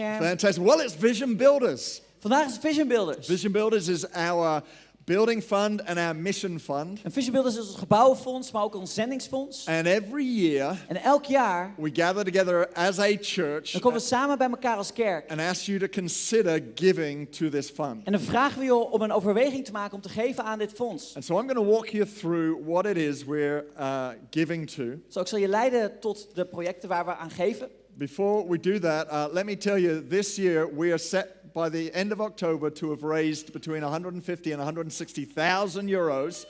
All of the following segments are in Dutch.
Fantastic. Well, it's Vision Builders. Vandaag is Vision Builders. Vision Builders is our building fund and our mission fund. En Vision Builders is het gebouwenfonds, maar ook ons zendingsfonds. And every year En elk jaar we gather together as a church dan komen we samen bij elkaar als kerk. and ask you to consider giving to this fund. En dan vragen we je om een overweging te maken om te geven aan dit fonds. And so I'm going to walk you through what it is we're giving to. Zo, ik zal je leiden tot de projecten waar we aan geven. Before we do that, let me tell you, this year we are set by the end of October to have raised between 150 and 160,000 euros.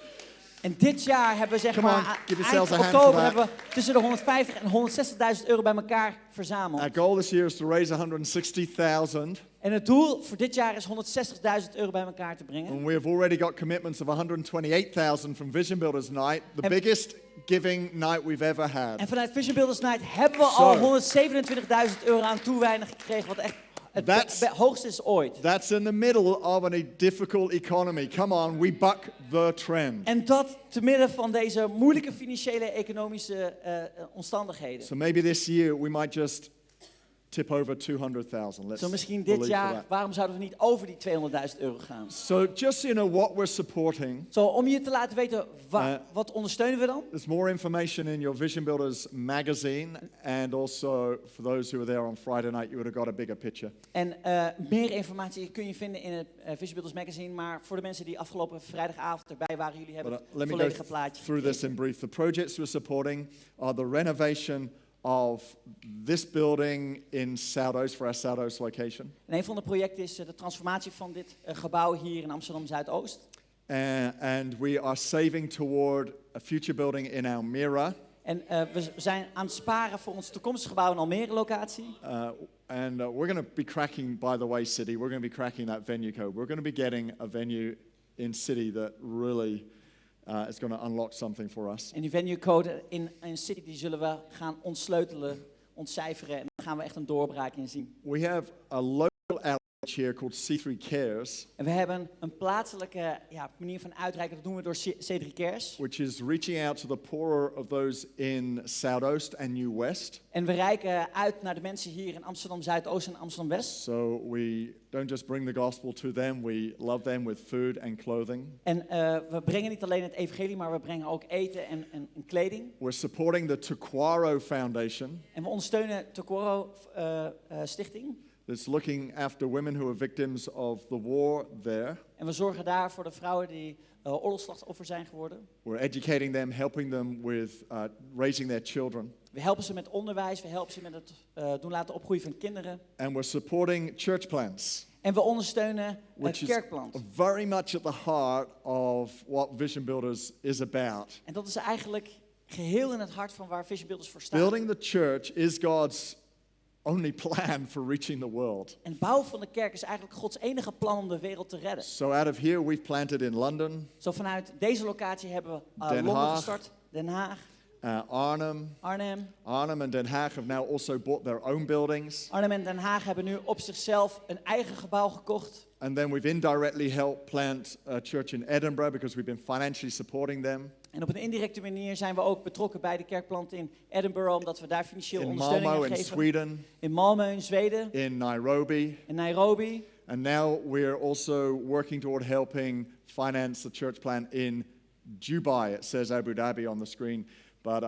En dit jaar hebben we zeg Come on, maar give eind yourselves a hand oktober for that. hebben we tussen de 150 en 160.000 euro bij elkaar verzameld. Our goal this year is to raise 160,000. En het doel voor dit jaar is 160.000 euro bij elkaar te brengen. And we have already got commitments of 128,000 from Vision Builders Night, the En- biggest giving night we've ever had. En vanuit Vision Builders Night hebben we Zo. al 127.000 euro aan toewijding gekregen, wat echt het hoogste is ooit. That's in the middle of a difficult economy. Come on, we buck the trend. En dat te midden van deze moeilijke financiële economische omstandigheden. So maybe this year we might just tip over 200,000. Let's Zo misschien dit believe for jaar, that. waarom zouden we niet over die 200.000 euro gaan? So just so you know what we're supporting, Zo, om je te laten weten, wat ondersteunen we dan? there's more information in your Vision Builders magazine, and also for those who were there on Friday night, you would have got a bigger picture. En meer informatie kun je vinden in het Vision Builders magazine, maar voor de mensen die afgelopen vrijdagavond erbij waren, jullie hebben But het let me go volledige plaatje through this in brief. The projects we're supporting are the renovation of this building in Southoost for our Southoost location. En een van de projecten is de transformatie van dit gebouw hier in Amsterdam Zuidoost. And we are saving toward a future building in Almere. En we zijn aan het sparen voor ons toekomstige gebouw in Almere locatie. And we're going to be cracking, by the way, City, we're going to be cracking that venue code. We're going to be getting a venue in City that really is going to unlock something for us. En die venue code in City die zullen we gaan ontsleutelen, ontcijferen. En daar gaan we echt een doorbraak in zien. We have a local outreach here called C3 Cares, En we hebben een plaatselijke manier van uitreiken. Dat doen we door C3 Cares. which is reaching out to the poorer of those in Southoost and New West. En we reiken uit naar de mensen hier in Amsterdam Zuidoost en Amsterdam West. So we don't just bring the gospel to them, we love them with food and clothing. En we brengen niet alleen het evangelie, maar we brengen ook eten en kleding. We're supporting the Tuquaro Foundation, En we ondersteunen Tokoro Stichting. that's looking after women who are victims of the war there. En we zorgen daar voor de vrouwen die oorlogsslachtoffer zijn geworden. We're educating them, helping them with raising their children. We helpen ze met onderwijs, we helpen ze met het doen laten opgroeien van kinderen. And we're supporting church plants, En we ondersteunen which is kerkplant. very much at the heart of what Vision Builders is about. En dat is eigenlijk geheel in het hart van waar Vision Builders voor staan. Building the church is God's only plan for reaching the world. En het bouwen van de kerk is eigenlijk Gods enige plan om de wereld te redden. So out of here we've planted in London, Zo vanuit deze locatie hebben we Den Londen Haag. gestart, Den Haag, Arnhem. Arnhem. Arnhem and Den Haag have now also bought their own buildings. Arnhem en Den Haag hebben nu op zichzelf een eigen gebouw gekocht. And then we've indirectly helped plant a church in Edinburgh because we've been financially supporting them. En op een indirecte manier zijn we ook betrokken bij de kerkplant in Edinburgh, omdat we daar financieel In ondersteuning Malmo aan in geven. Sweden, In Malmö in Zweden, in Nairobi. in Nairobi. And now we're also working toward helping finance the church plant in Dubai. It says Abu Dhabi on the screen, but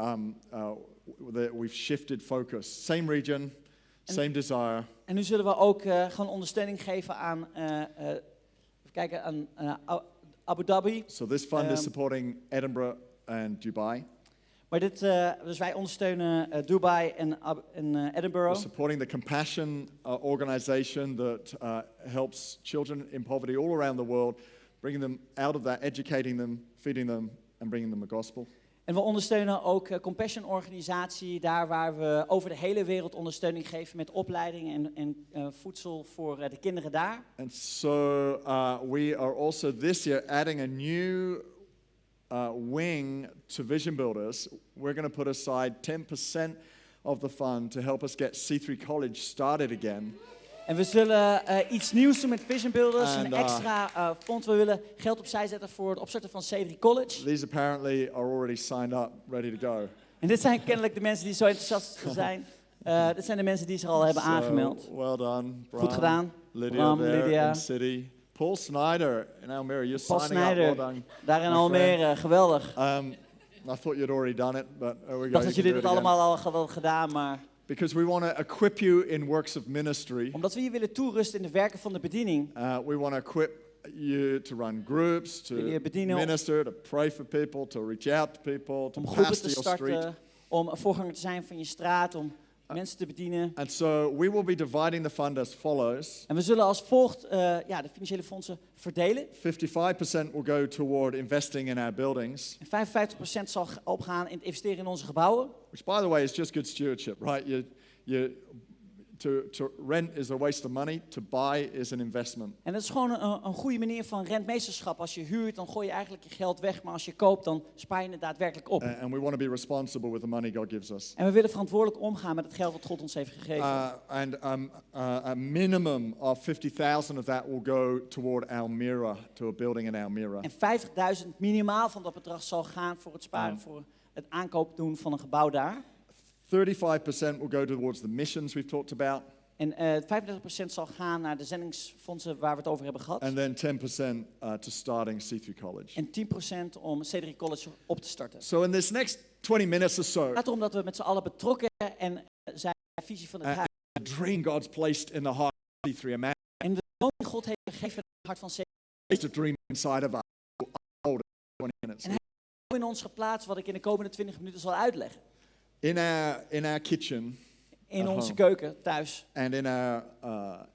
we've shifted focus. Same region, same desire. En nu zullen we ook gewoon ondersteuning geven aan, even kijken, aan Abu Dhabi. So this fund is supporting Edinburgh and Dubai. Maar dus wij ondersteunen Dubai en Edinburgh. We're supporting the Compassion organization that helps children in poverty all around the world, bringing them out of that, educating them, feeding them, and bringing them the gospel. En we ondersteunen ook Compassion organisatie, daar waar we over de hele wereld ondersteuning geven met opleiding en voedsel voor de kinderen daar. And so we are also this year adding a new wing to Vision Builders. We're going to put aside 10% of the fund to help us get C3 College started again. En we zullen iets nieuws doen met Vision Builders, And, een extra fonds. We willen geld opzij zetten voor het opstarten van C3 College. These apparently are already signed up, ready to go. En dit zijn kennelijk de mensen die zo enthousiast zijn. Dit zijn de mensen die zich al hebben aangemeld. So, well done, Bram. Goed gedaan. Lydia Bram, there Lydia. in City. Paul Snyder in Almere, you're Paul signing up. Snyder, Well done. daar in my Almere, geweldig. I thought you'd already done it, but there we Ik go. dacht dat you jullie can dit do it again. allemaal al hadden gedaan, maar Because we want to equip you in works of ministry. omdat we je willen toerusten in de werken van de bediening, We want to equip you to run groups, to Jullie bedienen minister, to pray for people, to reach out to people, to om groepen pastor te your street. starten, om een voorganger te zijn van je straat, om mensen te bedienen. And so we will be dividing the fund as follows. En we zullen als volgt de financiële fondsen verdelen. 55% will go toward investing in our buildings, En 55% zal opgaan in het investeren in onze gebouwen. which by the way is just good stewardship, right? To rent is a waste of money, to buy is an investment. En dat is gewoon een goede manier van rentmeesterschap. Als je huurt, dan gooi je eigenlijk je geld weg. Maar als je koopt, dan spaar je het daadwerkelijk op. And we want to be responsible with the money God gives us. En we willen verantwoordelijk omgaan met het geld dat God ons heeft gegeven. A minimum of 50,000 of that will go toward Almere, to a building in Almere. En 50.000 minimaal van dat bedrag zal gaan voor het sparen, voor het aankoop doen van een gebouw daar. 35% will go towards the missions we've talked about. En 35% zal gaan naar de zendingsfondsen waar we het over hebben gehad. And then 10% to starting C3 College. En 10% om C3 College op te starten. So in this next 20 minutes or so, Het gaat erom dat we met z'n allen betrokken en zijn visie van het huis. the dream God's placed in the heart of C3, a man En de droom die God heeft gegeven in het hart van C3 placed a dream inside of us. Hold it, 20 minutes. En in ons geplaatst wat ik in de komende 20 minuten zal uitleggen. In our kitchen In At onze home. keuken thuis. and in our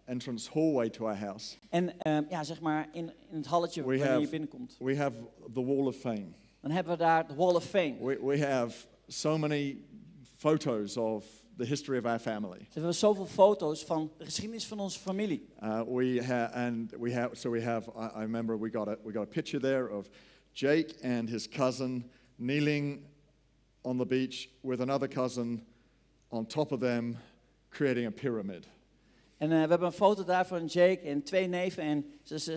entrance hallway to our house, En zeg maar in het halletje We wanneer have- je binnenkomt. we have the Wall of Fame. Dan hebben we daar de Wall of Fame. We have so many photos of the history of our family. Dus we hebben zoveel foto's van de geschiedenis van onze familie. I remember we got a picture there of Jake and his cousin kneeling on the beach with another cousin on top of them, creating a pyramid. En we hebben een foto daar van Jake en twee neven. En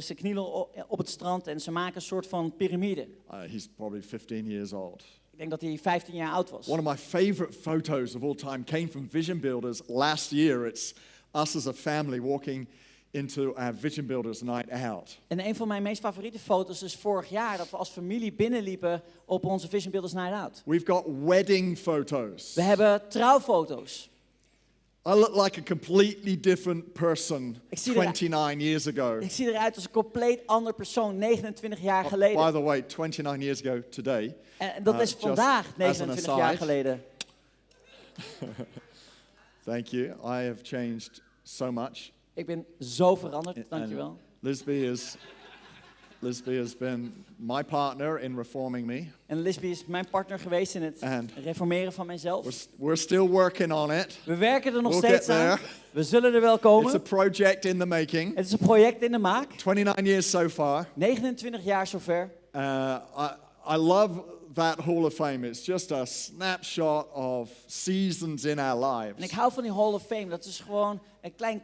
ze knielen op het strand en ze maken een soort van piramide. He's probably 15 years old. Ik denk dat hij 15 jaar oud was. One of my favorite photos of all time came from Vision Builders last year. It's us as a family walking into our Vision Builders night out. En een van mijn meest favoriete foto's is vorig jaar dat we als familie binnenliepen op onze Vision Builders Night Out. We've got wedding photos. We hebben trouwfoto's. I look like a completely different person Ik zie er- 29 years ago. Ik zie eruit als een compleet ander persoon 29 jaar By geleden. the way, 29 years ago today. En dat is just vandaag as an 29 jaar aside. geleden. Thank you. I have changed so much. Ik ben zo veranderd, dankjewel. Lisby has been my partner in reforming me. En Lisby is mijn partner geweest in het And reformeren van mijzelf. we're still working on it. We werken er nog We'll steeds get there. aan. We zullen er wel It's a komen. project in the making. Het is een project in de maak. 29 years so far. 29 jaar zover. I love that Hall of Fame. It's just a snapshot of seasons in our En ik lives. hou van die Hall of Fame. Dat is gewoon een klein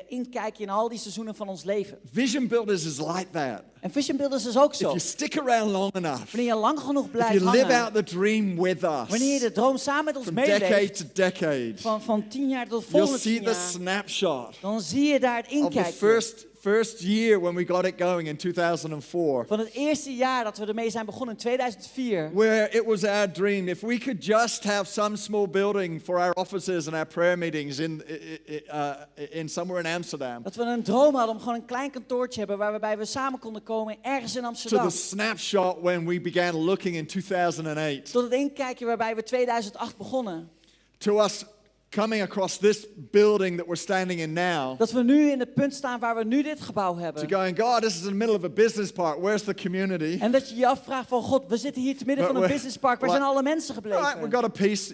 inkijkje in al die seizoenen van ons leven. Vision Builders is like that. En Vision Builders is ook If zo. you stick around long enough, Wanneer je lang genoeg if blijft you live hangen. out the dream with us, Wanneer je de droom samen met ons from decade meeleeft. to decade, Van 10 jaar tot you'll volgende see 10 the jaar. snapshot Dan zie je daar het of the inkijkje. first year when we got it going in 2004. Van het eerste jaar dat we ermee zijn begonnen in 2004. Where it was our dream, if we could just have some small building for our offices and our prayer meetings in somewhere in Amsterdam, Dat we een droom hadden om gewoon een klein kantoortje hebben waarbij we samen konden komen ergens in to Amsterdam. the snapshot when we began looking in 2008, Tot het inkijkje waarbij we 2008 begonnen. to us coming across this building that we're standing in now, Dat we nu in het punt staan waar we nu dit gebouw to hebben. going, God, this is in the middle of a business park. Where's the community? En dat je je afvraagt van God, we zitten hier te midden But van een we're- businesspark. Waar like- zijn alle mensen All right, we've gebleven? got a peace.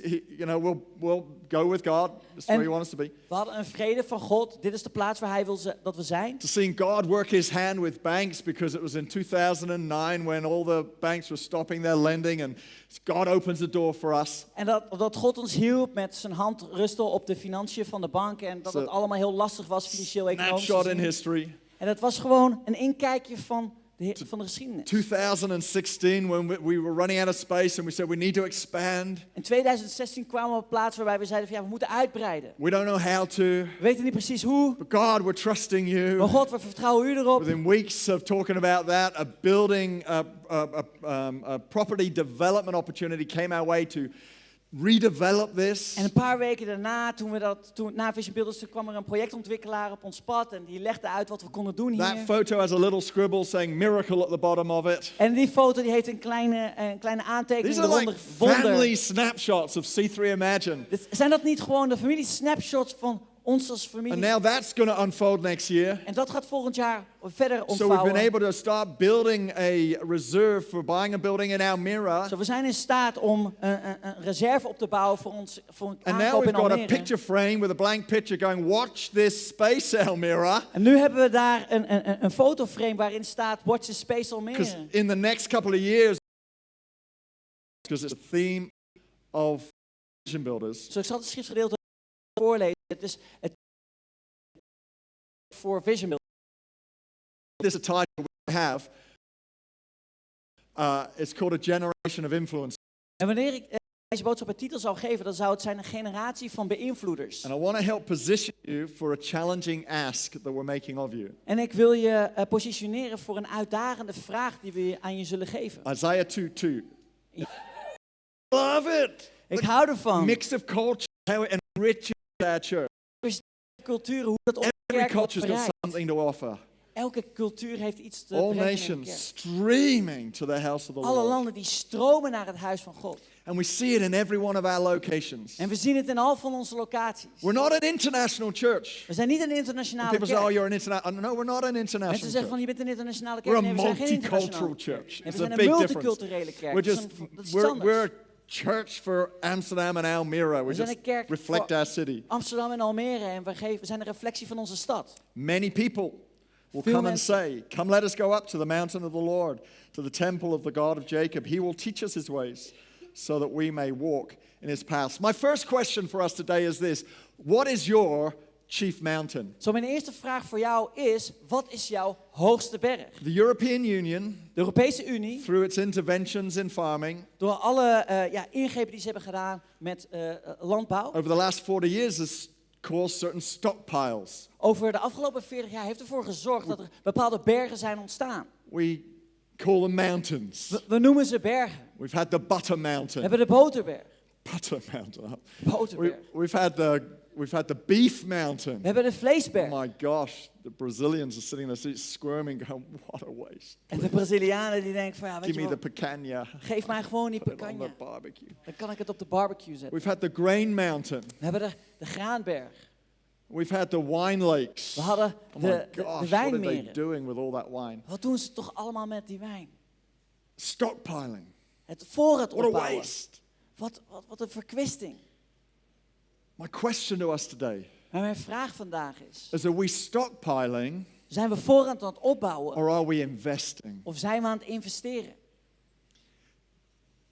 We'll go with God. That's where And- He wants us to be. We hadden een vrede van God. Dit is de plaats waar Hij wil dat we zijn. To seeing God work His hand with banks, because it was in 2009 when all the banks were stopping their lending, and God opens the door for us. En dat God ons hielp met zijn hand rusten op de financiën van de banken. En dat So- het allemaal heel lastig was, financieel, economisch Snapshot in gezien. history. En dat was gewoon een inkijkje van van de geschiedenis. 2016, when we were running out of space and we said we need to expand. In 2016 kwamen we op een plaats waarbij we zeiden van ja, we moeten uitbreiden. We don't know how to, We weten niet precies hoe, but God, we're trusting maar you. God, we vertrouwen u erop. Within weeks of talking about that, a building, a property development opportunity came our way to redevelop this. En een paar weken daarna, na Vision Builders, toen kwam er een projectontwikkelaar op ons pad en die legde uit wat we konden doen That hier. photo has a little scribble saying miracle at the bottom of it. En die foto die heeft een kleine aantekening These are like eronder. family Wonder. snapshots of C3 Imagine. Zijn dat niet gewoon de familie snapshots van ons als And familie? now that's going to unfold next year. En dat gaat volgend jaar verder So we've ontvouwen. been able to start building a reserve for buying a building in Almere. We zijn in staat om een reserve op te bouwen voor een And now aankoop we've in got a Almere. picture frame with a blank picture going, watch this space, Almere. En nu hebben we daar een fotoframe waarin staat Watch the Space Because Almere. in the next couple of years, because it's the theme of Vision Builders, Zo, ik zal het schriftgedeelte voorlezen. Het is het voor Vision Builders. there's a title we have. It's called A Generation of Influence. En wanneer ik deze boodschap een titel zou geven, dan zou het zijn een generatie van beïnvloeders. And I want to help position you for a challenging ask that we're making of you. En ik wil je positioneren voor een uitdagende vraag die we aan je zullen geven. Isaiah 2:2. Love it. Ik hou ervan. Mix of culture, how it enriches our church. Culturen, hoe dat onze Every kerk wordt culture's got verrijkt. something to offer. Elke cultuur heeft iets te All brengen in de nations kerk. streaming to the house of the Alle Lord. landen die stromen naar het huis van God. And we see it in every one of our locations. En we zien het in al van onze locaties. We're not an international church. We zijn niet een And internationale people say, oh, kerk. you're an international. No, we're not an Mensen international zeggen van church. je bent een internationale We're kerk. a Nee, we zijn geen multicultural internationale church. kerk. It's We a zijn een big difference. multiculturele kerk. We're Dat is just, dat is iets we're anders. a church for Amsterdam and Almere. We zijn just een kerk reflect voor our city. Amsterdam en Almere en we zijn een reflectie van onze stad. Many people will Veel come and mensen. say, come let us go up to the mountain of the Lord, to the temple of the God of Jacob. He will teach us his ways so that we may walk in his paths. My first question for us today is this. What is your chief mountain? Zo, mijn eerste vraag voor jou is, wat is jouw hoogste berg? The European Union, De Europese Unie, through its interventions in farming, door alle ingrepen die ze hebben gedaan met landbouw, over the last 40 years has caused certain stockpiles. over de afgelopen 40 jaar heeft ervoor gezorgd dat er bepaalde bergen zijn ontstaan. We call them mountains. We noemen ze bergen. We've had the Butter We Mountain. hebben de boterberg. Butter Mountain. Boterberg. We've had the Beef Mountain. We hebben de Oh vleesberg. my gosh, the Brazilians are sitting in their seats squirming, going, what a waste. En de Brazilianen die denken van ja, weet Give je me the wat, picanha. geef mij gewoon die Put it on picanha. the barbecue. Dan kan ik het op de barbecue zetten. We've had the Grain Mountain. We hebben de graanberg. We've had the wine lakes. We hadden Oh my de gosh, what are they wijnmeren. doing with all that wine? Wat doen ze toch allemaal met die wijn? Stockpiling. Het voorraad What a opbouwen. waste. Wat een verkwisting. My question to us today Maar mijn vraag vandaag is, are we stockpiling zijn we voorraad aan het opbouwen or are we investing? of zijn we aan het investeren?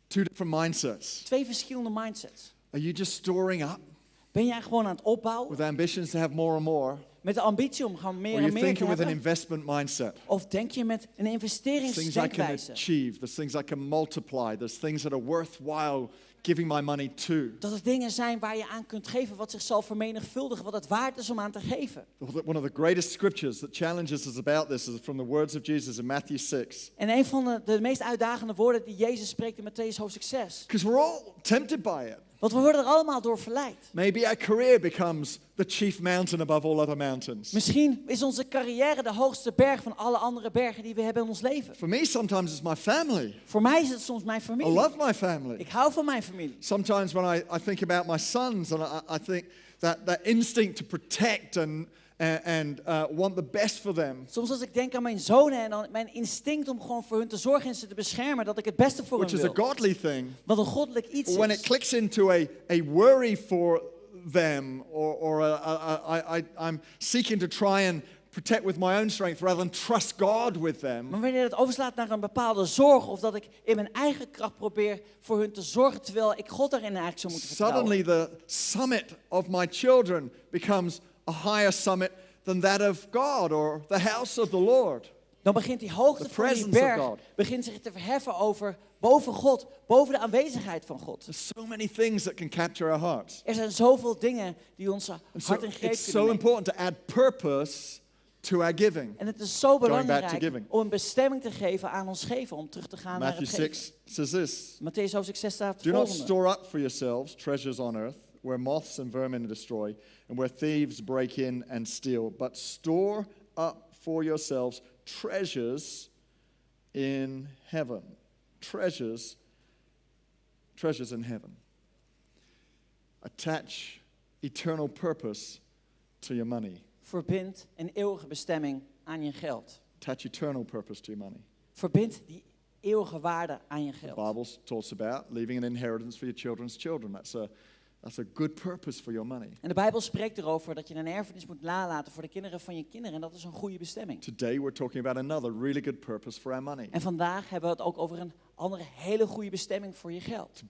Two different mindsets. Twee verschillende mindsets. Are you just storing up Ben jij gewoon aan het opbouwen with ambitions to have more and more? met de ambitie om gewoon meer Or en are you meer te thinking with an hebben? investment mindset? Of denk je met een Things I can investeringsdenkwijze? achieve, there's things I can multiply, there's things that are worthwhile giving my money to. Dat er dingen zijn waar je aan kunt geven wat zich zal vermenigvuldigen, wat het waard is om aan te geven. One of the greatest scriptures that challenges us about this is from the words of Jesus in Matthew 6. En een van de meest uitdagende woorden die Jezus spreekt in Mattheüs hoofdstuk 6. Because we're all tempted by it. Want we worden er allemaal door verleid. Maybe our career becomes the chief mountain above all other mountains. Misschien is onze carrière de hoogste berg van alle andere bergen die we hebben in ons leven. For me, sometimes it's my family. Voor mij is het soms mijn I familie. love my family. Ik hou van mijn familie. Sometimes when I think about my sons and I think that instinct to protect and want the best for them, Soms als ik denk aan mijn zonen en dan mijn instinct om gewoon voor hun te zorgen en ze te beschermen, dat ik het beste voor which hen is a wil. godly thing, Wat een goddelijk iets when it is. clicks into a worry for them or I'm seeking to try and protect with my own strength rather than trust God with them, Maar wanneer het overslaat naar een bepaalde zorg of dat ik in mijn eigen kracht probeer voor hun te zorgen, terwijl ik God daarin eigenlijk zou moeten vertrouwen. suddenly the summit of my children becomes a higher summit than that of God or the house of the Lord. dan begint die hoogte The van die presence of berg God. begint zich te verheffen boven God, boven de aanwezigheid van God. There's so many things that can capture our hearts. Er zijn zoveel dingen die onze And so hart in greep it's kunnen so nemen. important to add purpose to our giving. En het is zo back to belangrijk giving. om een bestemming te geven aan ons geven, om terug te gaan naar Matthew het geven. 6 says this. Mattheüs hoofdstuk 6 staat het Do not volgende. store up for yourselves treasures on earth, where moths and vermin destroy, and where thieves break in and steal. But store up for yourselves treasures in heaven. Treasures in heaven. Attach eternal purpose to your money. Verbind een eeuwige bestemming aan je geld. Attach eternal purpose to your money. Verbind die eeuwige waarde aan je The geld. Bible talks about leaving an inheritance for your children's children. That's a good purpose for your money. En de Bijbel spreekt erover dat je een erfenis moet nalaten voor de kinderen van je kinderen. En dat is een goede bestemming. Today we're talking about another really good purpose for our money. En vandaag hebben we het ook over een andere hele goede bestemming voor je geld.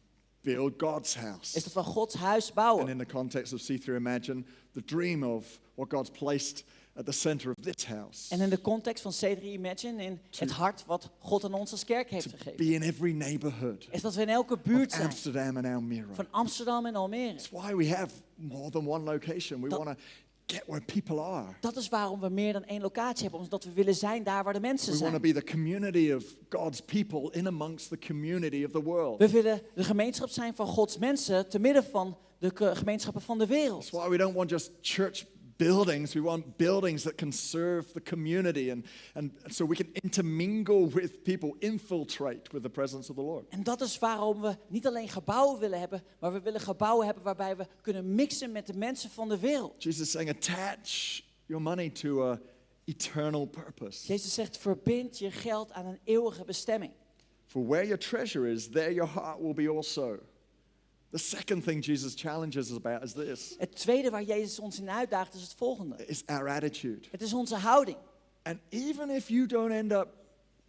Build God's house. Is dat we Gods huis And bouwen. in the context of See Through Imagine, the dream of what God's placed at the center of this house. En in de context van C3 Imagine, in het hart wat God aan ons als kerk heeft To gegeven. be in every neighborhood Is dat we in elke buurt of zijn. Amsterdam and Almere. Van Amsterdam en Almere. That's why we have more than one location. We Dat- want to get where people are. Dat is waarom we meer dan één locatie hebben. Omdat we willen zijn daar waar de mensen We want to zijn. be the community of God's people in amongst the community of the world. We willen de gemeenschap zijn van Gods mensen te midden van de gemeenschappen van de wereld. That's why we don't want just church buildings. We want buildings that can serve the community and so we can intermingle with people, infiltrate with the presence of the Lord. En dat is waarom we niet alleen gebouwen willen hebben, maar we willen gebouwen hebben waarbij we kunnen mixen met de mensen van de wereld. Jesus is saying, attach your money to a eternal purpose. Jezus zegt, verbind je geld aan een eeuwige bestemming. For where your treasure is, there your heart will be also. The second thing Jesus challenges us about is this, Het tweede waar Jezus ons in uitdaagt is het volgende. is our attitude. Het is onze houding. And even if you don't end up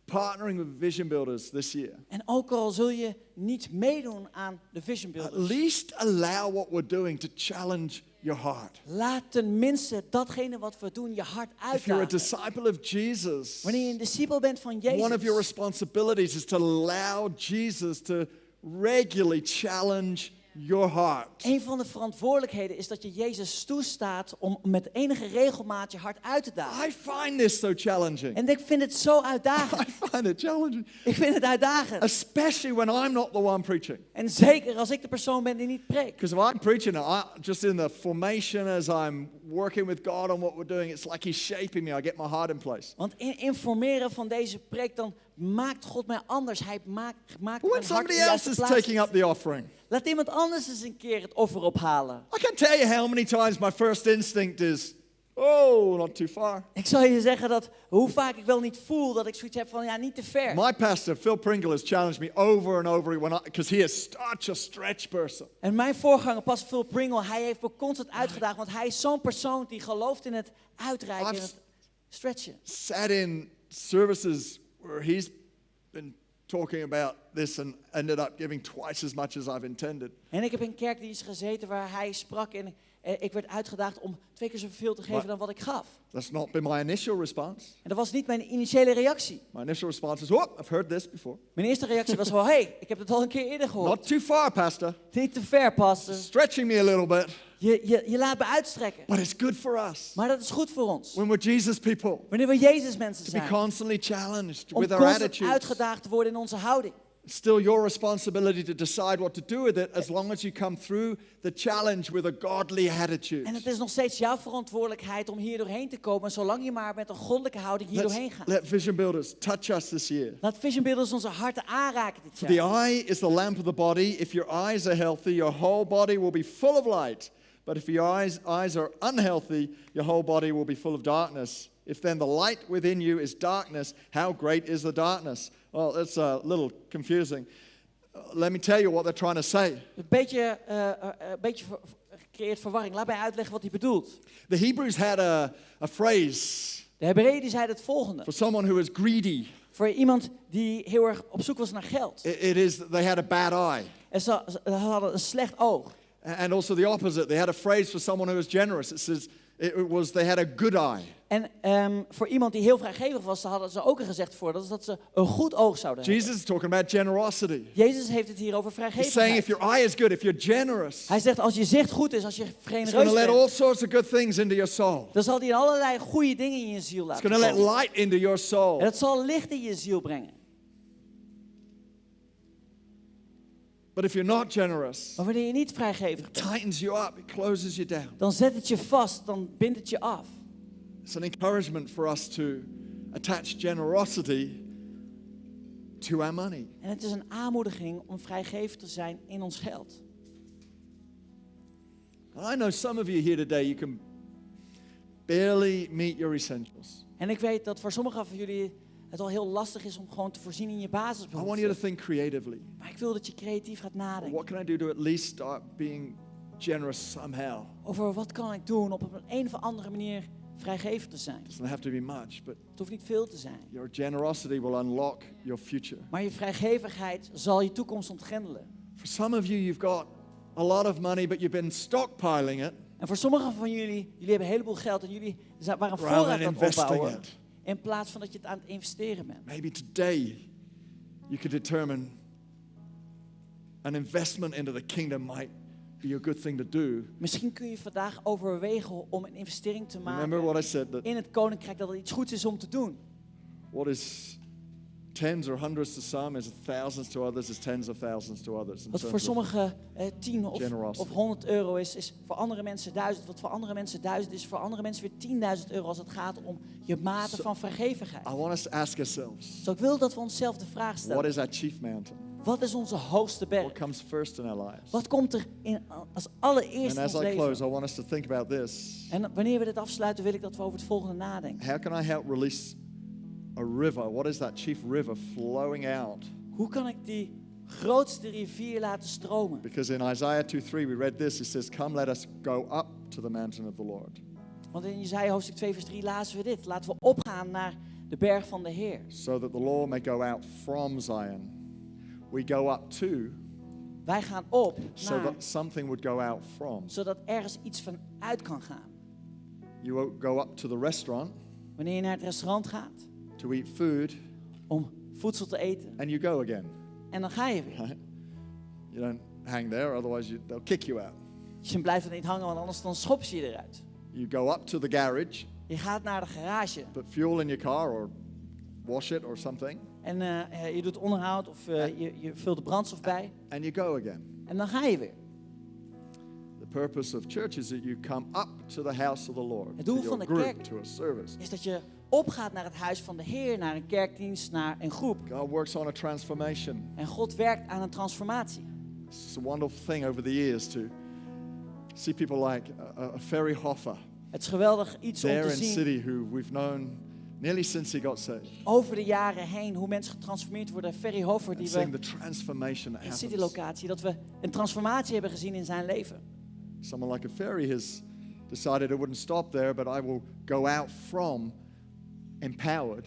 partnering with Vision Builders this year, En ook al zul je niet meedoen aan de Vision at Builders, least allow what we're doing to challenge your heart. laat tenminste datgene wat we doen je hart If you're a uitdagen. disciple of Jesus, Wanneer je een discipel bent van one of your Jezus, responsibilities is to allow Jesus to regularly challenge your heart. een van de verantwoordelijkheden is dat je Jezus toestaat om met enige regelmaat je hart uit te dagen. I find this so challenging. En ik vind het zo uitdagend. I find it challenging, Ik vind het uitdagend. especially when I'm not the one preaching. En zeker als ik de persoon ben die niet preekt. Because if I'm preaching, just in the formation as I'm working with God on what we're doing, it's like He's shaping me. I get my heart in place. Want in informeren van deze preek, dan maakt God mij anders. Hij maakt But mijn when hart somebody in de juiste else is plaats. taking up the offering, Laat iemand anders eens een keer het offer ophalen. I can't tell you how many times my first instinct is, oh, not too far. Ik zal je zeggen dat hoe vaak ik wel niet voel dat ik zoiets heb van ja, niet te ver. My pastor, Phil Pringle, has challenged me over and over because he is such a stretch person. En mijn voorganger, pastor Phil Pringle, hij heeft me constant uitgedaagd. Want hij is zo'n persoon die gelooft in het uitreiken, in het stretchen. Sat in services where he's been talking about this and ended up giving twice as much as I've intended. En ik heb in kerkdienst gezeten waar hij sprak en ik werd uitgedaagd om 2 keer zoveel te geven dan wat ik gaf. That's not been my initial response. En dat was niet mijn initiële reactie. My initial response is, oh, I've heard this before. Mijn eerste reactie was wel, hey, ik heb het al een keer eerder gehoord. Not too far, Pastor. Niet te ver, pastor. Stretching me a little bit, Je laat me uitstrekken. but it's good for us. Maar dat is goed voor ons. When we're Jesus people, Wanneer we Jezus mensen to be zijn. constantly challenged Om with our constant attitudes. uitgedaagd te worden in onze houding. It's still your responsibility to decide what to do with it as long as you come through the challenge with a godly attitude. En het is nog steeds jouw verantwoordelijkheid om hier doorheen te komen. Zolang je maar met een goddelijke houding hier doorheen gaat. Let Vision Builders touch us this year. Laat Vision Builders onze harten aanraken dit For the jaar. eye is the lamp of the body. If your eyes are healthy, your whole body will be full of light. But if your eyes are unhealthy, your whole body will be full of darkness. If then the light within you is darkness, how great is the darkness? Well, that's a little confusing. Let me tell you what they're trying to say. Een beetje creëert verwarring. Laat mij uitleggen wat hij bedoelt. The Hebrews had a phrase De Hebreeën die zeiden het volgende. for someone who is greedy. Voor iemand die heel erg op zoek was naar geld. It is that they had a bad eye. En ze hadden een slecht oog. And also the opposite. They had a phrase for someone who was generous. It says it was they had a good eye. En voor iemand die heel vrijgevig was, hadden ze ook een gezegd voor. Dat is dat ze een goed oog zouden hebben. Jesus is talking about generosity. Jezus heeft het hier over He's saying vrijgevigheid. if your eye is good, if you're generous, Hij zegt als je zicht goed is, als je it's genereus going to let bent, all sorts of good things into your soul. dan zal hij allerlei goede dingen in je ziel It's laten going to let komen. light into your soul. En dat zal licht in je ziel brengen. But if you're not generous, Maar wanneer je niet vrijgevig it bent, tightens you up, it closes you down. dan zet het je vast, dan bindt het je af. It's an encouragement for us to attach generosity to our money. En het is een aanmoediging om vrijgevig te zijn in ons geld. And I know some of you here today, you can barely meet your essentials. En ik weet dat voor sommigen van jullie het al heel lastig is om gewoon te voorzien in je I want you to basisbehoeften. think creatively. Maar ik wil dat je creatief gaat nadenken. What can I do to at least start being generous somehow? Over wat kan ik doen om op een of andere manier vrijgevig te zijn. It doesn't have to be much, but Het hoeft niet veel te zijn. your generosity will unlock your future. Maar je vrijgevigheid zal je toekomst ontgrendelen. For some of you, you've got a lot of money, but you've been stockpiling it En voor sommigen van jullie hebben een heleboel geld en jullie waren rather voorraad than aan het investing opbouwen. it. In plaats van dat je het aan het investeren bent. Maybe today you could determine an investment into the kingdom might be a good thing to do. Misschien kun je vandaag overwegen om een investering te Remember maken what I said, that in het koninkrijk, dat het iets goeds is om te doen. what is tens or hundreds to some is thousands to others, is tens of thousands to others. In Wat voor terms of sommigen 10 generosity. of 100 euro is voor andere mensen 1000. Wat voor andere mensen 1000 is, voor andere mensen weer 10.000 euro als het gaat om je mate So- van vrijgevigheid. I want us to ask ourselves, Dus ik wil dat we onszelf de vraag what stellen. is our chief mountain? Wat is onze hoogste What berg? comes first in our lives? Wat komt er als allereerst And in as ons I close, leven? I want us to think about this. En wanneer we dit afsluiten, wil ik dat we over het volgende nadenken. How can I help release a river? What is that chief river flowing out? Hoe kan ik die grootste rivier laten stromen? Because in Isaiah 2:3 we read this. It says, "Come, let us go up to the mountain of the Lord, Want in Jesaja hoofdstuk 2 vers 3 lazen we dit. Laten we opgaan naar de berg van de Heer. so that the Lord may go out from Zion." We go up to, Wij gaan op so naar, that something would go out from. zodat ergens iets van uit kan gaan. You won't go up to the restaurant Wanneer je naar het restaurant gaat to eat food, om voedsel te eten. and you go again. En dan ga je weer. Right? You don't hang there, otherwise they'll kick you out. Dus je blijft er niet hangen, want anders dan schop je je eruit. You go up to the garage, Je gaat naar de garage put fuel in your car or wash it or something, en je doet onderhoud of je vult de brandstof bij. and you go again. En dan ga je weer. The purpose of church is that you come up to the house of the Lord, Het to doel your van de group, kerk to a service. Is dat je opgaat naar het huis van de Heer, naar een kerkdienst, naar een groep. God works on a transformation. En God werkt aan een transformatie. It's a wonderful thing over the years to see people like Ferry Hoffer Het is geweldig iets om there te in zien City, who we've known nearly since he got saved. over de jaren heen hoe mensen getransformeerd worden. Ferry Hoffer, And die seeing we the transformation that in happens. City-locatie, dat we een transformatie hebben gezien in zijn leven. Someone like a Ferry has decided I wouldn't stop there, but I will go out from empowered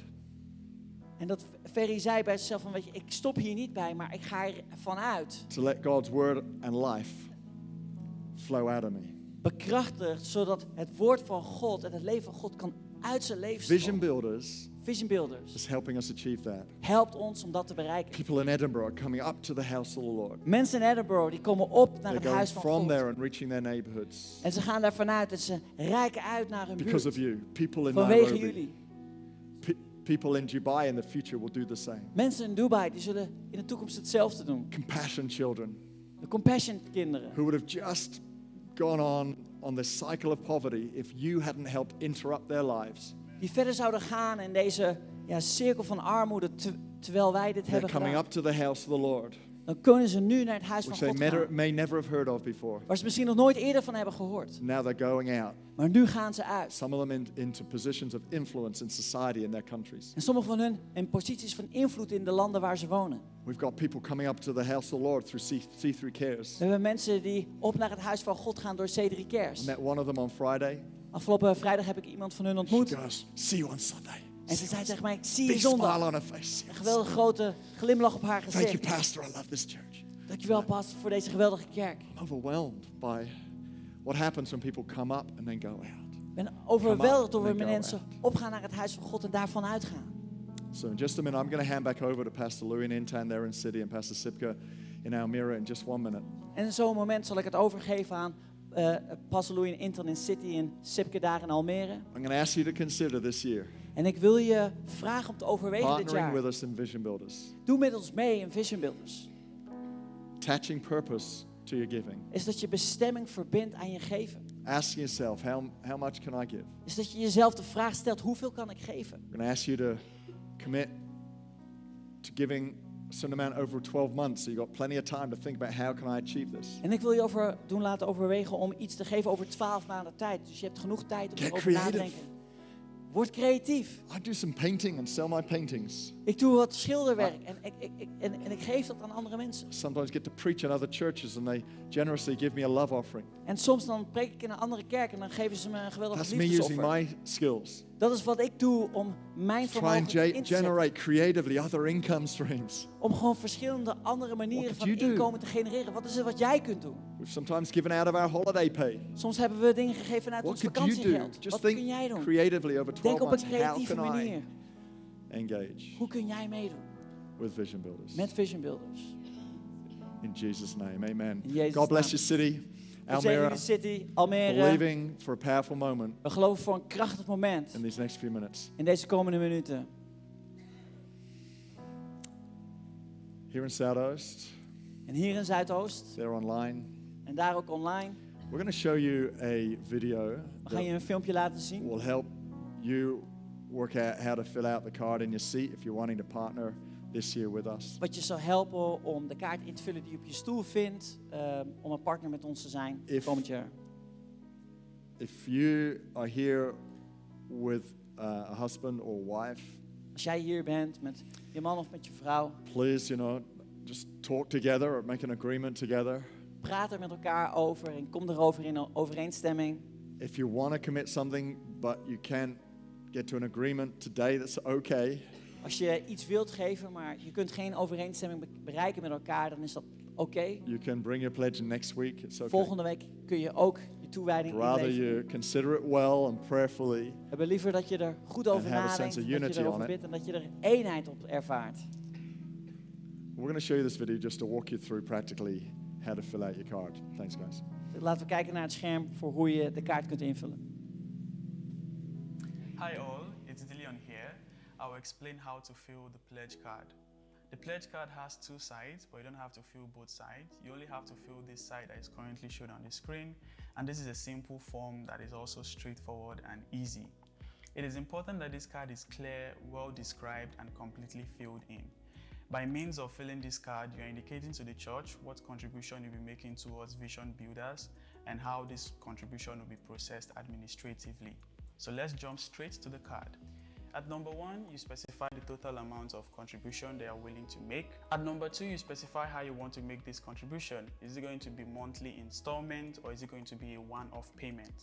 En dat Ferry zei bij zichzelf van, weet je, ik stop hier niet bij, maar ik ga er vanuit. to let God's word and life flow out of me. Bekrachtigd, zodat het woord van God en het leven van God kan uit zijn leven Vision stromen. Builders Vision Builders is helping us achieve that. helpt ons om dat te bereiken. People in Edinburgh are coming up to the house of the Lord. Mensen in Edinburgh die komen op naar They're het going huis van from God. there and reaching their neighborhoods. En ze gaan daar vanuit en ze reiken uit naar hun Because of buurt. you. People in Vanwege Nairobi. jullie. People in Dubai in the future will do the same. Mensen in Dubai die zullen in de toekomst hetzelfde doen. Compassion children De Compassion kinderen. who would have just gone on this cycle of poverty if you hadn't helped interrupt their lives. Die verder zouden gaan in deze cirkel van armoede terwijl wij dit They're hebben coming gedaan. up to the house of the Lord, Dan kunnen ze nu naar het huis van which they God gaan. may never have heard of before. Waar ze misschien nog nooit eerder van hebben gehoord. Now they're going out. Maar nu gaan ze uit. Some of them into positions of influence in society in their countries. En sommige van hun in posities van invloed in de landen waar ze wonen. We've got people coming up to the house of the Lord through C3 Cares. We hebben mensen die op naar het huis van God gaan door C3 I Cares. met one of them on Friday. Afgelopen vrijdag heb ik iemand van hun She ontmoet. goes, "See you on Sunday." En ze zei tegen mij, ik zie je Big smile zondag. on her face. Een geweldige grote glimlach op haar Thank you, gezicht. Pastor. I love this church. Dankjewel, pastor, voor deze geweldige kerk. I'm overwhelmed by what happens when people come up and then go out. Ik ben overweldigd door Come up wanneer and then mensen opgaan naar het huis van God en daarvan uitgaan. So in just a minute, I'm going to hand back over to Pastor Louis in Intan there in City and Pastor Sipka in Almira in just 1 minute. En in zo'n moment zal ik het overgeven aan Pastor Louis in Inton in City en Sipke daar in Almere. I'm going to ask you to consider this year En ik wil je vragen om te overwegen dit partnering jaar. with us in Vision Builders, Doe met ons mee in Vision Builders. attaching purpose to your giving. Is dat je bestemming verbindt aan je geven. Asking yourself, how much can I give? Is dat je jezelf de vraag stelt, hoeveel kan ik geven? I'm going to ask you to commit to giving a certain amount over 12 months, so you've got plenty of time to think about how can I achieve this. En ik wil je laten overwegen om iets te geven over 12 maanden tijd. Dus je hebt genoeg tijd om Get erover na te creative. denken. Word creatief. I do some painting and sell my paintings. Ik doe wat schilderwerk en ik geef dat aan andere mensen. Sometimes get to preach in other churches and they generously give me a love offering. En soms dan preek ik in een andere kerk en dan geven ze me een geweldig That's me using liefdesoffer. my skills. Dat is wat ik doe om mijn Try vermogen and in te zetten. generate creatively other income streams. Om gewoon verschillende andere manieren What van could you do? inkomen te genereren. Wat is het wat jij kunt doen? We've sometimes given out of our holiday pay. Soms hebben we dingen gegeven uit ons What could you do? vakantiegeld. Just Wat kun jij think doen? creatively over 12 Denk op een months. How creatieve can I manier. engage Hoe kun jij meedoen with Vision Builders? met Vision Builders? In Jesus' name, amen. In Jezus' God bless naam. your city, We zijn in Almere. de city, Almere. Believing for a powerful moment We geloven voor een krachtig moment in these next few minutes. in deze komende minuten. Here in Southoost, En hier in Zuidoost they're online. en daar ook online. We're going to show you a video We gaan je that een filmpje laten zien. will help you work out how to fill out the card in your seat if you're wanting to partner this year with us. Wat je zal helpen om de kaart in te vullen die je op je stoel vindt. Om een partner met ons te zijn komend jaar. If you are here with a husband or wife, Als jij hier bent met je man of met je vrouw. please, just talk together or make an agreement together. Praat er met elkaar over en kom erover in overeenstemming. If you want to commit something but you can't get to an agreement today, that's okay. Als je iets wilt geven, maar je kunt geen overeenstemming bereiken met elkaar, dan is dat oké. You can bring your pledge next week. It's okay. Volgende week kun je ook je toewijding Rather inleveren. you consider it well and prayerfully. We hebben liever dat je er goed over And have a nadenkt, sense of dat je unity erover on it. bidt en dat je er eenheid op ervaart. We're going to show you this video just to walk you through practically how to fill out your card. Thanks, guys. Laten we kijken naar het scherm voor hoe je de kaart kunt invullen. Hi all, it's Dillion here. I will explain how to fill the pledge card. The pledge card has two sides, but you don't have to fill both sides. You only have to fill this side that is currently shown on the screen, and this is a simple form that is also straightforward and easy. It is important that this card is clear, well described, and completely filled in. By means of filling this card, you are indicating to the church what contribution you'll be making towards Vision Builders and how this contribution will be processed administratively. So let's jump straight to the card. At number 1, you specify the total amount of contribution they are willing to make. At number 2, you specify how you want to make this contribution. Is it going to be monthly installment or is it going to be a one-off payment?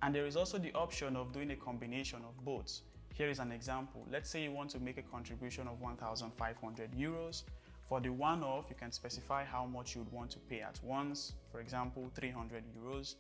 And there is also the option of doing a combination of both. Here is an example. Let's say you want to make a contribution of 1,500 euros. For the one-off, you can specify how much you would want to pay at once, for example, 300 euros.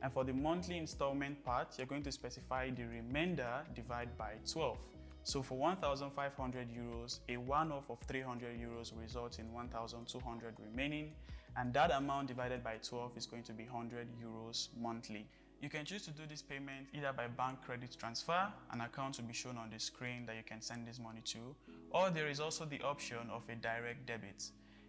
And for the monthly installment part, you're going to specify the remainder divided by 12. So for 1,500 euros, a one-off of 300 euros results in 1,200 remaining, and that amount divided by 12 is going to be 100 euros monthly. You can choose to do this payment either by bank credit transfer, an account will be shown on the screen that you can send this money to, or there is also the option of a direct debit.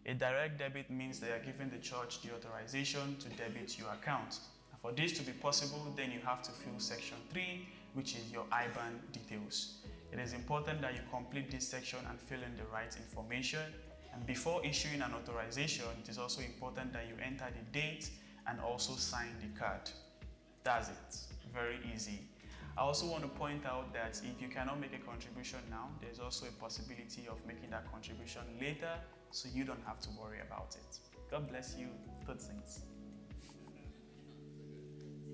A direct debit means that you're giving the church the authorization to debit your account. And for this to be possible, then you have to fill section 3, which is your IBAN details. It is important that you complete this section and fill in the right information. And before issuing an authorization, it is also important that you enter the date and also sign the card. That's it. Very easy. I also want to point out that if you cannot make a contribution now, there's also a possibility of making that contribution later, so you don't have to worry about it. God bless you. Tot ziens.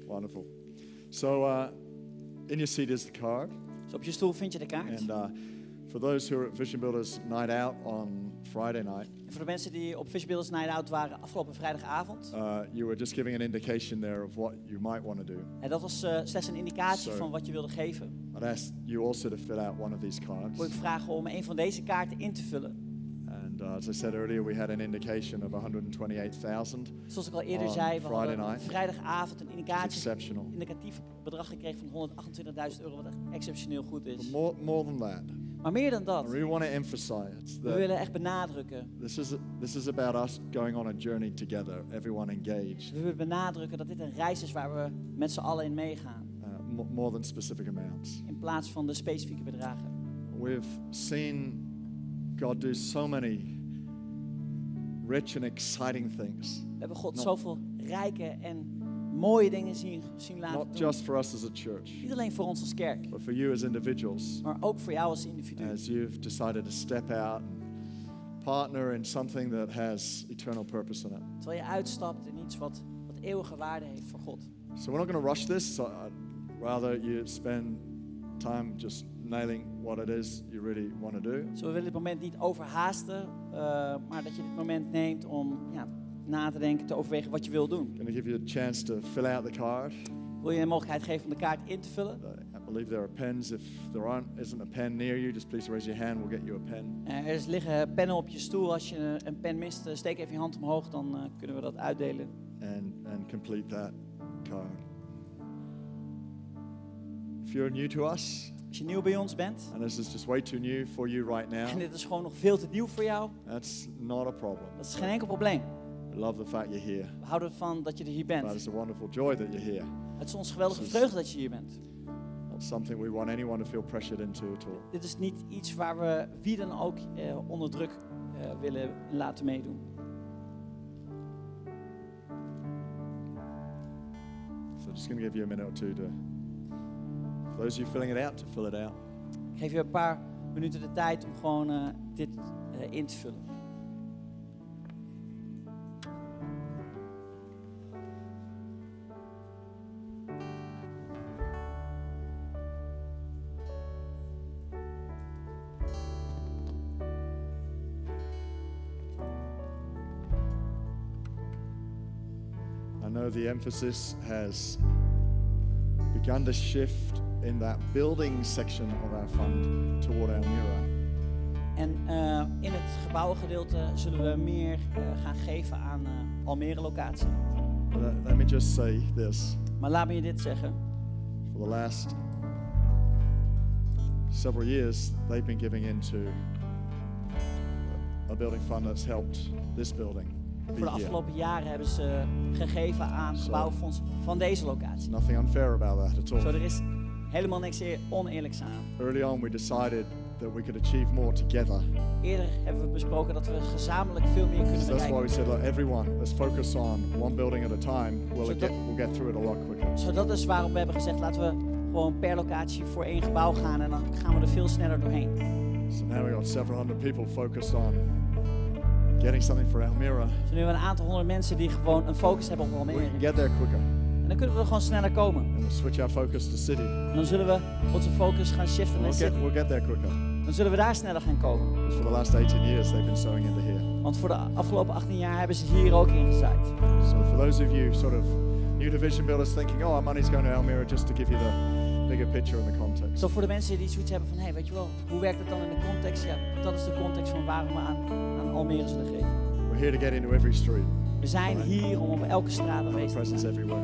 Wonderful. So in your seat is the card. Dus op je stoel vind je de kaart. And For those who are at Vision Builders Night Out on Friday night, En voor de mensen die op Vision Builders Night Out waren afgelopen vrijdagavond. you were just giving an indication there of what you might want to do. En dat was slechts een indicatie Zo. van wat je wilde geven. I'd ask you also to fill out one of these cards. Wil ik vragen om een van deze kaarten in te vullen. And as I said earlier, we had an indication of 128,000. Zoals ik al eerder On zei, we Friday hadden night. vrijdagavond een Exceptional. indicatief bedrag gekregen van €128.000, wat echt exceptioneel goed is. But more than that, Maar meer dan I dat, really want to emphasize we that willen echt benadrukken. this is about us going on a journey together, everyone engaged, We willen benadrukken dat dit een reis is waar we met z'n allen in meegaan. more than specific amounts. In plaats van de specifieke bedragen. We've seen God do so many rich and exciting things, We hebben God Not- zoveel rijke en mooie dingen zien laten not doen. just for us as a church, Niet alleen voor ons als kerk, but for you as individuals, maar ook voor jou als individu. as you've decided to step out and partner in something that has eternal purpose in it. Terwijl je uitstapt in iets wat eeuwige waarde heeft voor God. So we're not going to rush this. So I'd rather you spend time just nailing what it is you really want to do. Dus we willen dit moment niet overhaasten, maar dat je dit moment neemt om na te denken, te overwegen wat je wil doen. I'm going to give you a chance to fill out the card. Wil je een mogelijkheid geven om de kaart in te vullen? I believe there are pens. If there isn't a pen near you, just please raise your hand. We'll get you a pen. Er liggen pennen op je stoel. Als je een pen mist, steek even je hand omhoog, dan kunnen we dat uitdelen. And complete that card. If you're new to us, Als je nieuw bij ons bent, and this is just way too new for you right en now, dit is gewoon nog veel te nieuw voor jou, that's not a problem. dat is geen enkel probleem. We love the fact you're here. We houden ervan dat je er hier But bent. it's a wonderful joy that you're here. Het is ons geweldige Precies. vreugde dat je hier bent. Not something we want anyone to feel pressured into at all. Dit is niet iets waar we wie dan ook onder druk willen laten meedoen. So just going to give you a minute or two to, for those of you filling it out, to fill it out. Ik geef je een paar minuten de tijd om gewoon dit in te vullen. I know the emphasis has begun to shift in that building section of our fund toward Almere. En in het gebouwengedeelte zullen we meer gaan geven aan Almere locatie. But, let me just say this. Maar laat me je dit zeggen. For the last several years, they've been giving into a building fund that's helped this building be Voor de here. afgelopen jaren hebben ze gegeven aan Zo. gebouwfonds van deze There's locatie. nothing unfair about that at Zo, all. er is helemaal niks oneerlijks aan. Early on, we decided that we could achieve more together. Eerder hebben we besproken dat we gezamenlijk veel meer kunnen So that's why we bereiken. said, look, everyone, let's focus on one building at a time. We'll get through it a lot quicker. Zo, dat is waarom we hebben gezegd, laten we gewoon per locatie voor één gebouw gaan en dan gaan we er veel sneller doorheen. So now we've got several hundred people focused on getting something for Almere. Dus nu hebben we een aantal honderd mensen die gewoon een focus hebben op We Almere. can get there quicker. En dan kunnen we er gewoon sneller komen. And we'll switch our focus to city. En dan zullen we onze focus gaan shiften naar city. We'll get there quicker. Dan zullen we daar sneller gaan komen. Because for the last 18 years, they've been sowing into here. Want voor de afgelopen 18 jaar hebben ze hier ook ingezaaid. So for those of you sort of new to Vision Builders thinking, oh, our money's going to Almere, just to give you the bigger picture and the context. Zo voor de mensen die zoiets hebben van, hé, weet je wel, hoe werkt het dan in de context? Ja, dat is de context van waarom we aan Almere zullen geven. We're here to get into every street. We zijn hier om op elke straat aanwezig te Presence zijn. everywhere.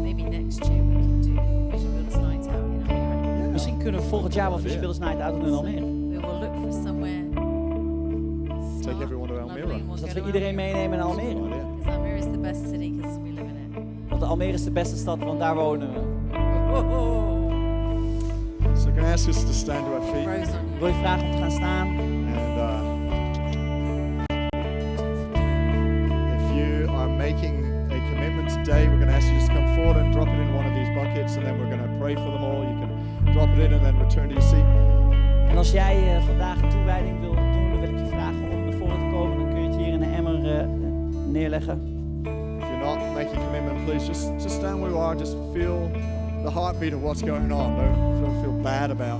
Maybe next year we can do Vision Builders Night Out in Almere. Misschien kunnen we volgend jaar wel Vision Builders Night Out doen in Almere. We will look for somewhere. Take everyone to lovely, Almere. and we'll Dus dat go we to iedereen Almere. meenemen naar Almere. Idea. Because Almere is the best city because we live in it. Want Almere is de beste stad, want daar wonen we. So can I ask us to stand to our feet? Rose on Ik you. wil je vragen om te gaan staan. And if you are making a commitment today, we're going to ask you just to come forward and drop it in one of these buckets, and then we're going to pray for them all. You can drop it in and then return to your seat. En als jij vandaag een toewijding wil doen, dan wil ik je vragen om naar voren te komen. Dan kun je het hier in de emmer neerleggen. If you're not making a commitment, please just stand where you are. Just feel the heartbeat of what's going on. Don't feel bad about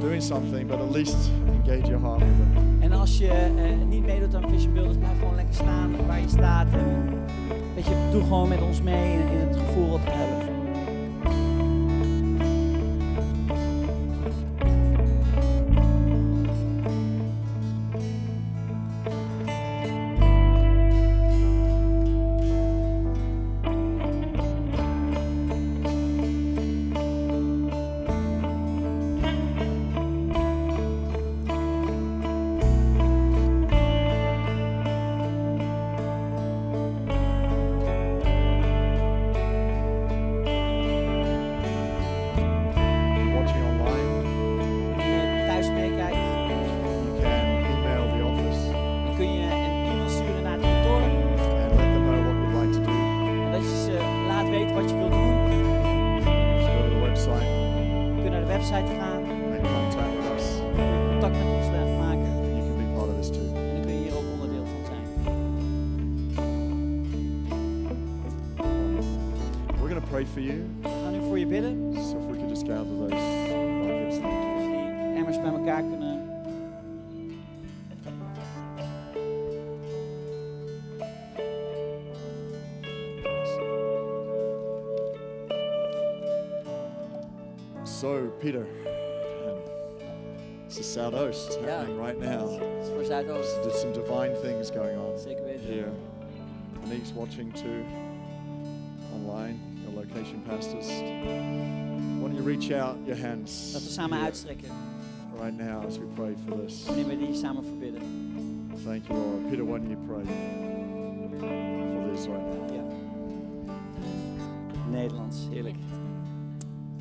doing something, but at least engage your heart with it. En als je niet meedoet aan Vision Builders, blijf gewoon lekker staan waar je staat. En weet je, doe gewoon met ons mee in het gevoel wat we hebben. Watching online, Wanneer je thuis meekijkt, you can email the office dan kun je een e-mail sturen naar het kantoor. and let them know what you'd like to do. En dat je ze laat weten wat je wilt doen. Just go to the website, Je kunt naar de website gaan, make contact with us, contact met ons maken. and you can be part of this too. En dan kun je hier ook onderdeel van zijn. We're going to pray for you. We gaan nu voor je bidden. So if we could just gather those buckets, thank you. Die emmers bij elkaar kunnen. So, Peter, it's the Southoost Yeah. happening right now. Dat is voor Zuidoost. There's some divine things going on Zeker weten. here. Monique's watching too, online, your location pastors. Why don't you reach out your hands Dat we samen here uitstrekken right now as we pray for this. wanneer we die samen verbidden. Thank you, Lord. Peter, why don't you pray for this right now? Ja. Nederlands, heerlijk.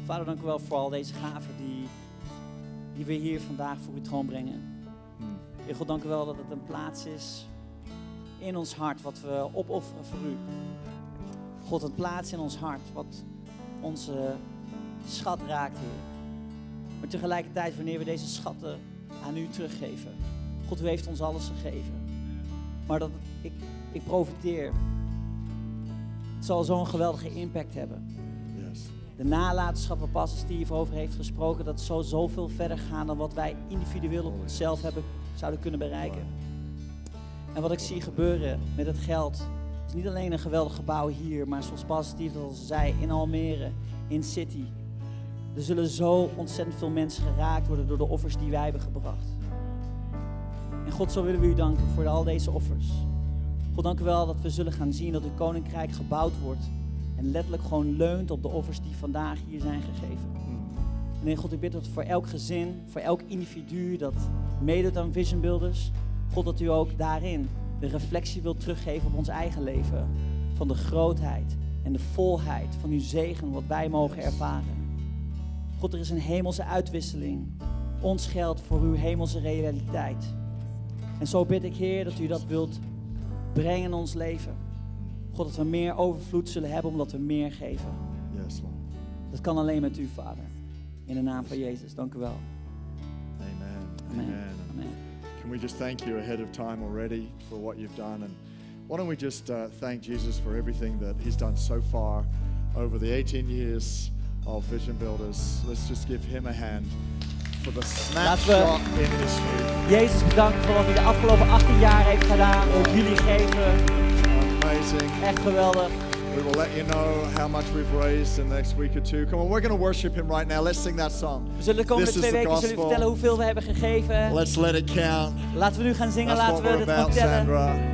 Vader, dank u wel voor al deze gaven die we hier vandaag voor uw troon brengen. Heer God, dank u wel dat het een plaats is in ons hart wat we opofferen voor u. God, een plaats in ons hart wat onze schat raakt, Heer. Maar tegelijkertijd, wanneer we deze schatten aan u teruggeven. God, u heeft ons alles gegeven. Maar dat ik profiteer. Het zal zo'n geweldige impact hebben. Yes. De nalatenschap waar Pastor Steve over heeft gesproken, dat zal zoveel verder gaan dan wat wij individueel op onszelf zouden kunnen bereiken. En wat ik zie gebeuren met het geld, is niet alleen een geweldig gebouw hier, maar zoals Pastor Steve al zei, in Almere, in City. Er zullen zo ontzettend veel mensen geraakt worden door de offers die wij hebben gebracht. En God, zo willen we u danken voor al deze offers. God, dank u wel dat we zullen gaan zien dat uw koninkrijk gebouwd wordt. En letterlijk gewoon leunt op de offers die vandaag hier zijn gegeven. En nee, God, ik bid dat voor elk gezin, voor elk individu dat meedoet aan Vision Builders. God, dat u ook daarin de reflectie wilt teruggeven op ons eigen leven. Van de grootheid en de volheid van uw zegen wat wij mogen ervaren. God, er is een hemelse uitwisseling. Ons geldt voor uw hemelse realiteit. En zo bid ik, Heer, dat u dat wilt brengen in ons leven. God, dat we meer overvloed zullen hebben omdat we meer geven. Yes, Lord. Dat kan alleen met u, Vader. In de naam van Jezus, dank u wel. Amen. Amen. Amen. Amen. Can we just thank you ahead of time already for what you've done? And why don't we just thank Jesus for everything that he's done so far over the 18 years of Vision Builders. Let's just give him a hand for the snapshot in history. Jezus bedanken voor wat hij de afgelopen 18 jaar heeft gedaan. Ook jullie geven. Amazing. Echt geweldig. We will let you know how much we've raised in the next week or two. Come on, we're going to worship him right now. Let's sing that song. We zullen de komende This is 2 the weken zullen we gospel. vertellen hoeveel we hebben gegeven. Let's let it count. Laten we nu gaan zingen, That's what laten we we're het about, vertellen. Sandra.